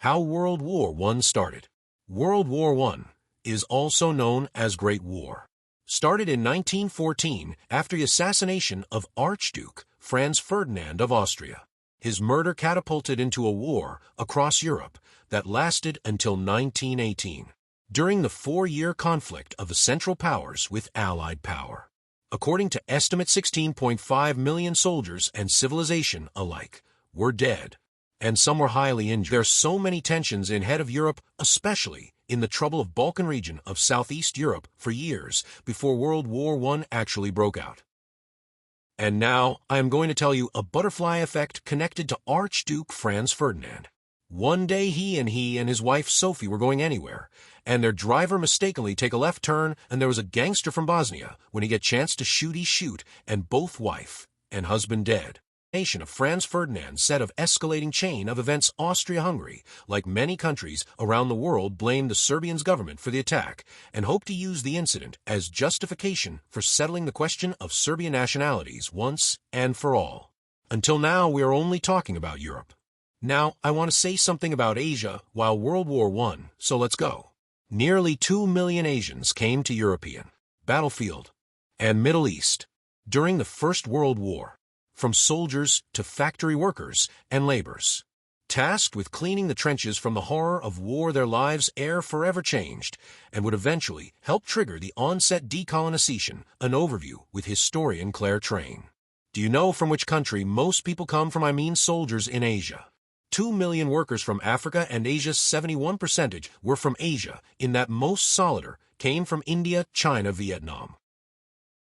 How World War I started. World War I is also known as Great War. Started in 1914 after the assassination of Archduke Franz Ferdinand of Austria. His murder catapulted into a war across Europe that lasted until 1918, during the 4-year conflict of the Central Powers with Allied power. According to estimates, 16.5 million soldiers and civilization alike were dead, and some were highly injured. There are so many tensions in head of Europe, especially in the troubled Balkan region of Southeast Europe for years before World War I actually broke out. And now I am going to tell you a butterfly effect connected to Archduke Franz Ferdinand. One day he and his wife Sophie were going anywhere, and their driver mistakenly take a left turn, and there was a gangster from Bosnia. When he get chance to shoot, he shoot, and both wife and husband dead. Nation of Franz Ferdinand set of escalating chain of events. Austria-Hungary, like many countries around the world, blamed the Serbian government for the attack and hoped to use the incident as justification for settling the question of Serbian nationalities once and for all. Until now, we are only talking about Europe. Now, I want to say something about Asia while World War I, so let's go. Nearly 2 million Asians came to European battlefield and Middle East during the First World War, from soldiers to factory workers and laborers. Tasked with cleaning the trenches from the horror of war, their lives ere forever changed, and would eventually help trigger the onset decolonization. An overview with historian Claire Train. Do you know from which country most people come from? I mean soldiers in Asia. 2 million workers from Africa and Asia. 71% were from Asia, in that most solider came from India, China, Vietnam.